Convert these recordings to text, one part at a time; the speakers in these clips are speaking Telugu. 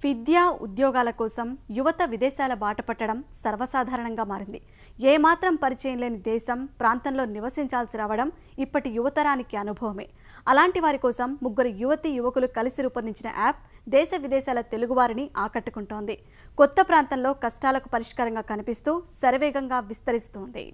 విద్య ఉద్యోగాల కోసం యువత విదేశాల బాట పట్టడం సర్వసాధారణంగా మారింది. ఏమాత్రం పరిచయం లేని దేశం ప్రాంతంలో నివసించాల్సి రావడం ఇప్పటి యువతరానికి అనుభవమే. అలాంటి వారి కోసం ముగ్గురు యువతి యువకులు కలిసి రూపొందించిన యాప్ దేశ విదేశాల తెలుగువారిని ఆకట్టుకుంటోంది. కొత్త ప్రాంతంలో కష్టాలకు పరిష్కారంగా కనిపిస్తూ శరవేగంగా విస్తరిస్తోంది.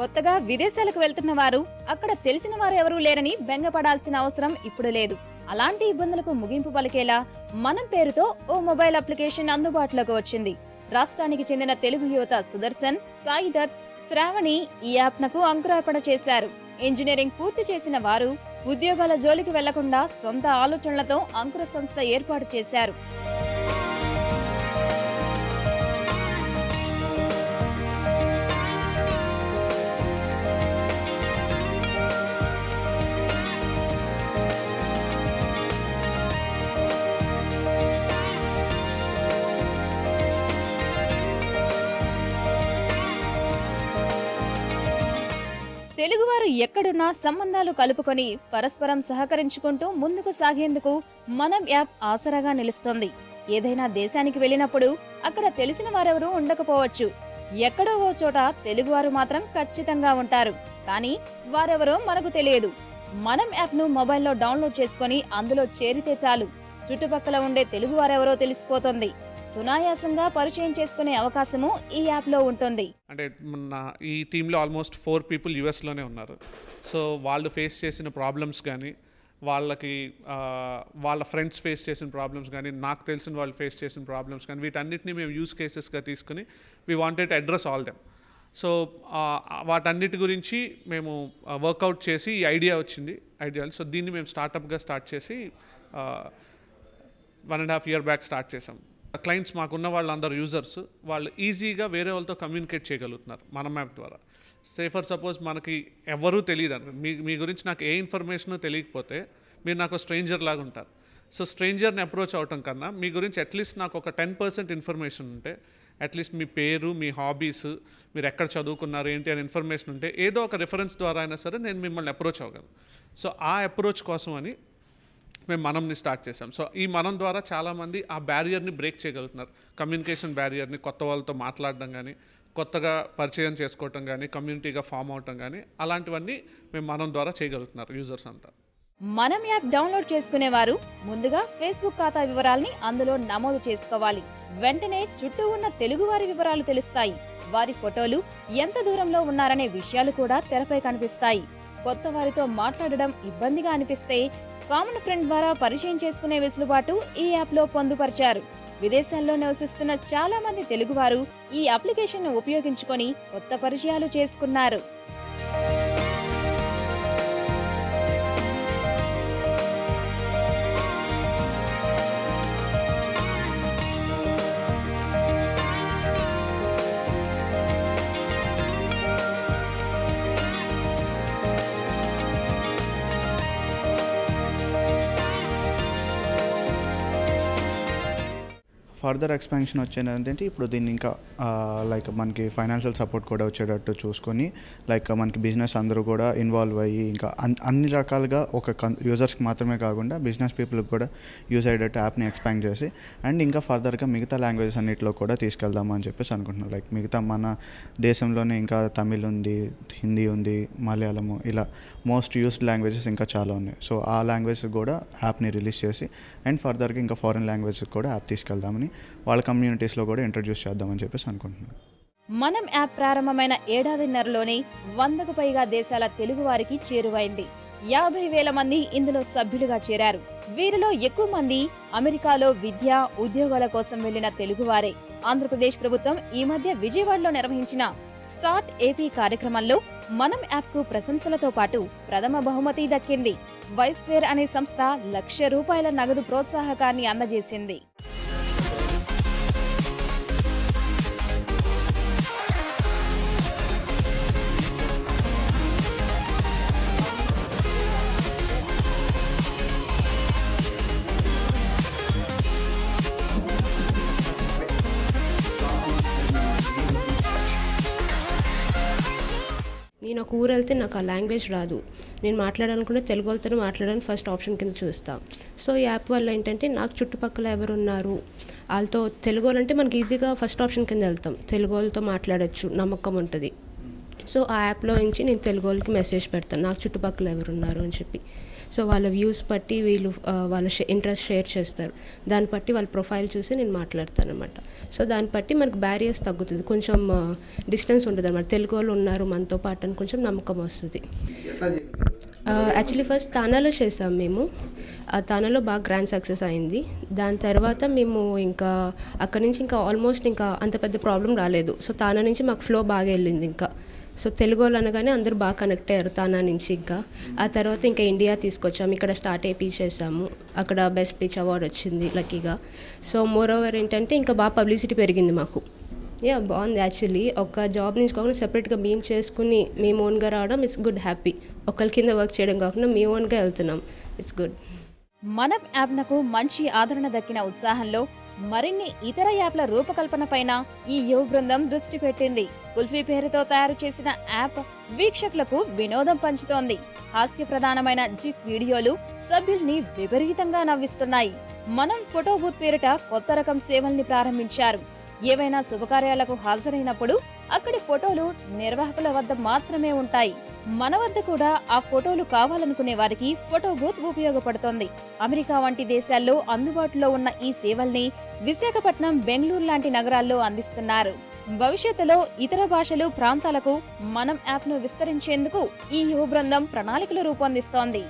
కొత్తగా విదేశాలకు వెళ్తున్న వారు అక్కడ తెలిసిన వారు ఎవరూ లేరని బెంగపడాల్సిన అవసరం ఇప్పుడు లేదు. అలాంటి ఇబ్బందులకు ముగింపు పలికేలా మనం పేరుతో ఓ మొబైల్ అప్లికేషన్ అందుబాటులోకి వచ్చింది. రాష్ట్రానికి చెందిన తెలుగు యువత సుదర్శన్, సాయి దత్, శ్రావణి ఈ యాప్ నకు అంకురార్పణ చేశారు. ఇంజనీరింగ్ పూర్తి చేసిన వారు ఉద్యోగాల జోలికి వెళ్లకుండా సొంత ఆలోచనలతో అంకుర సంస్థ ఏర్పాటు చేశారు. తెలుగువారు ఎక్కడున్నా సంబంధాలు కలుపుకొని పరస్పరం సహకరించుకుంటూ ముందుకు సాగేందుకు మనం యాప్ ఆసరాగా నిలుస్తోంది. ఏదైనా దేశానికి వెళ్ళినప్పుడు అక్కడ తెలిసిన వారెవరూ ఉండకపోవచ్చు. ఎక్కడో ఓ చోట తెలుగువారు మాత్రం ఖచ్చితంగా ఉంటారు. కానీ వారెవరో మనకు తెలియదు. మనం యాప్ ను మొబైల్లో డౌన్లోడ్ చేసుకుని అందులో చేరితే చాలు, చుట్టుపక్కల ఉండే తెలుగువారెవరో తెలిసిపోతుంది. సునాయాసంగా పరిచయం చేసుకునే అవకాశము ఈ యాప్లో ఉంటుంది. అంటే ఈ టీంలో ఆల్మోస్ట్ 4 పీపుల్ యుఎస్లోనే ఉన్నారు. సో వాళ్ళు ఫేస్ చేసిన ప్రాబ్లమ్స్ కానీ, వాళ్ళ ఫ్రెండ్స్ ఫేస్ చేసిన ప్రాబ్లమ్స్ కానీ, నాకు తెలిసిన వాళ్ళు ఫేస్ చేసిన ప్రాబ్లమ్స్ కానీ, వీటన్నిటిని మేము యూస్ కేసెస్గా తీసుకుని we wanted to address all them. So వాటన్నిటి గురించి మేము వర్కౌట్ చేసి ఈ ఐడియా వచ్చింది. సో దీన్ని మేము స్టార్టప్గా స్టార్ట్ చేసి 1.5 year బ్యాక్ స్టార్ట్ చేసాం. క్లయింట్స్ మాకున్న వాళ్ళందరూ యూజర్స్, వాళ్ళు ఈజీగా వేరే వాళ్ళతో కమ్యూనికేట్ చేయగలుగుతున్నారు మన యాప్ ద్వారా. ఫర్ సపోజ్ మనకి ఎవరూ తెలియదు అనుకో, మీ గురించి నాకు ఏ ఇన్ఫర్మేషన్ తెలియకపోతే మీరు నాకు స్ట్రేంజర్ లాగా ఉంటారు. సో స్ట్రేంజర్ని అప్రోచ్ అవటం కన్నా మీ గురించి అట్లీస్ట్ నాకు ఒక 10% ఇన్ఫర్మేషన్ ఉంటే, అట్లీస్ట్ మీ పేరు, మీ హాబీస్, మీరు ఎక్కడ చదువుకున్నారు ఏంటి అనే ఇన్ఫర్మేషన్ ఉంటే ఏదో ఒక రిఫరెన్స్ ద్వారా అయినా సరే నేను మిమ్మల్ని అప్రోచ్ అవ్వగలను. సో ఆ అప్రోచ్ కోసం అని మేము మనంని స్టార్ట్ చేసాం. సో ఈ మనం ద్వారా చాలామంది ఆ బ్యారియర్ని బ్రేక్ చేయగలుగుతున్నారు. కమ్యూనికేషన్ బ్యారియర్ని, కొత్త వాళ్ళతో మాట్లాడడం కానీ, కొత్తగా పరిచయం చేసుకోవటం కానీ, కమ్యూనిటీగా ఫామ్ అవటం కానీ, అలాంటివన్నీ మేము మనం ద్వారా చేయగలుగుతున్నారు యూజర్స్ అంతా. మనం యాప్ డౌన్లోడ్ చేసుకునేవారు ముందుగా ఫేస్బుక్ ఖాతా వివరాల్ని అందులో నమోదు చేసుకోవాలి. వెంటనే చుట్టూ ఉన్న తెలుగువారి వివరాలు తెలుస్తాయి. వారి ఫోటోలు, ఎంత దూరంలో ఉన్నారనే విషయాలు కూడా తెరపై కనిపిస్తాయి. కొత్త వారితో మాట్లాడడం ఇబ్బందిగా అనిపిస్తే కామన్ ఫ్రెండ్ ద్వారా పరిచయం చేసుకునే వెసులుబాటు ఈ యాప్ లో పొందుపరిచారు. విదేశాల్లో నివసిస్తున్న చాలా మంది తెలుగువారు ఈ అప్లికేషన్ ను ఉపయోగించుకొని కొత్త పరిచయాలు చేసుకున్నారు. ఫర్దర్ ఎక్స్పాన్షన్ వచ్చేది ఏంటంటే ఇప్పుడు దీన్ని ఇంకా లైక్ మనకి ఫైనాన్షియల్ సపోర్ట్ కూడా వచ్చేటట్టు చూసుకొని, లైక్ మనకి బిజినెస్ అందరూ కూడా ఇన్వాల్వ్ అయ్యి ఇంకా అన్ని రకాలుగా ఒక యూజర్స్కి మాత్రమే కాకుండా బిజినెస్ పీపుల్కి కూడా యూజ్ అయ్యేటట్టు యాప్ని ఎక్స్పాండ్ చేసి అండ్ ఇంకా ఫర్దర్గా మిగతా లాంగ్వేజెస్ అన్నింటిలో కూడా తీసుకెళ్దామని చెప్పేసి అనుకుంటున్నాం. లైక్ మిగతా మన దేశంలోనే ఇంకా తమిళ్ ఉంది, హిందీ ఉంది, మలయాళము, ఇలా మోస్ట్ యూస్డ్ లాంగ్వేజెస్ ఇంకా చాలా ఉన్నాయి. సో ఆ లాంగ్వేజెస్ కూడా యాప్ని రిలీజ్ చేసి అండ్ ఫర్దర్గా ఇంకా ఫారిన్ లాంగ్వేజెస్ కూడా యాప్ తీసుకెళ్దామని, వాళ్ళ కమ్యూనిటీస్లో కూడా ఇంట్రడ్యూస్ చేద్దామని చెప్పేసి అనుకుంటున్నాను. మనం యాప్ ప్రారంభమైన ఏడాదిన్నరలోనే 100కు పైగా దేశాల తెలుగు వారికి చేరువైంది. 50,000 మంది ఇందులో సభ్యులుగా చేరారు. వీరిలో ఎక్కువ మంది అమెరికాలో విద్య, ఉద్యోగాల కోసం వెళ్లిన తెలుగువారే. ఆంధ్రప్రదేశ్ ప్రభుత్వం ఈ మధ్య విజయవాడలో నిర్వహించిన స్టార్ట్ ఏపీ కార్యక్రమంలో మనం యాప్ కు ప్రశంసలతో పాటు ప్రథమ బహుమతి దక్కింది. వైస్క్వేర్ అనే సంస్థ ₹1,00,000 నగదు ప్రోత్సాహకాన్ని అందజేసింది. నాకు ఊరు వెళ్తే నాకు ఆ లాంగ్వేజ్ రాదు, నేను మాట్లాడాలనుకుంటే తెలుగు వాళ్ళతో మాట్లాడాలని ఫస్ట్ ఆప్షన్ కింద చూస్తాం. సో ఈ యాప్ వల్ల ఏంటంటే నాకు చుట్టుపక్కల ఎవరున్నారు వాళ్ళతో తెలుగు వాళ్ళంటే మనకి ఈజీగా ఫస్ట్ ఆప్షన్ కింద వెళ్తాం, తెలుగు వాళ్ళతో మాట్లాడచ్చు, నమ్మకం ఉంటుంది. సో ఆ యాప్లో నుంచి నేను తెలుగు వాళ్ళకి మెసేజ్ పెడతాను నాకు చుట్టుపక్కల ఎవరున్నారు అని చెప్పి. సో వాళ్ళ వ్యూస్ బట్టి వీళ్ళు వాళ్ళ ఇంట్రెస్ట్ షేర్ చేస్తారు, దాన్ని బట్టి వాళ్ళ ప్రొఫైల్ చూసి నేను మాట్లాడతాను అనమాట. సో దాన్ని బట్టి మనకు బ్యారియర్స్ తగ్గుతుంది, కొంచెం డిస్టెన్స్ ఉంటుంది అనమాట, తెలుగు వాళ్ళు ఉన్నారు మనతో పాటు అని కొంచెం నమ్మకం వస్తుంది. యాక్చువల్లీ ఫస్ట్ తానాలో చేసాం మేము, ఆ తానాలో బాగా గ్రాండ్ సక్సెస్ అయింది. దాని తర్వాత మేము ఇంకా అక్కడి నుంచి ఇంకా ఆల్మోస్ట్ ఇంకా అంత పెద్ద ప్రాబ్లం రాలేదు. సో తానా నుంచి మాకు ఫ్లో బాగా వెళ్ళింది ఇంకా. సో తెలుగు వాళ్ళు అనగానే అందరూ బాగా కనెక్ట్ అయ్యారు తానా నుంచి. ఇంకా ఆ తర్వాత ఇంకా ఇండియా తీసుకొచ్చాము, ఇక్కడ స్టార్ట్ ఏపీ చేసాము, అక్కడ బెస్ట్ పిచ్ అవార్డు వచ్చింది లక్కీగా. సో మోర్ ఓవర్ ఏంటంటే ఇంకా బాగా పబ్లిసిటీ పెరిగింది మాకు. బాగుంది యాక్చువల్లీ, ఒక జాబ్ నుంచి కాకుండా సెపరేట్గా మేము చేసుకుని మేము ఓన్గా రావడం ఇట్స్ గుడ్, హ్యాపీ. ఒకరి కింద వర్క్ చేయడం కాకుండా మేము ఓన్గా వెళ్తున్నాం, ఇట్స్ గుడ్. మనం యాప్నకు మంచి ఆదరణ దక్కిన ఉత్సాహంలో మరిన్ని ఇతర యాప్ల రూపకల్పన పైన ఈ యువ బృందం దృష్టి పెట్టింది. కుల్ఫీ పేరుతో తయారు చేసిన యాప్ వీక్షకులకు వినోదం పంచుతోంది. హాస్య ప్రధానమైన జిఫ్ వీడియోలు సభ్యుల్ని విపరీతంగా నవ్విస్తున్నాయి. మనం ఫోటో బూత్ పేరిట కొత్త రకం సేవల్ని ప్రారంభించారు. ఏవైనా శుభకార్యాలకు హాజరైనప్పుడు అక్కడి ఫోటోలు నిర్వాహకుల వద్ద మాత్రమే ఉంటాయి. మన వద్ద కూడా ఆ ఫోటోలు కావాలనుకునే వారికి ఫోటో బూత్ ఉపయోగపడుతోంది. అమెరికా వంటి దేశాల్లో అందుబాటులో ఉన్న ఈ సేవల్ని విశాఖపట్నం, బెంగళూరు లాంటి నగరాల్లో అందిస్తున్నారు. భవిష్యత్తులో ఇతర భాషలు, ప్రాంతాలకు మనం యాప్ను విస్తరించేందుకు ఈ యువ బృందం ప్రణాళికలు రూపొందిస్తోంది.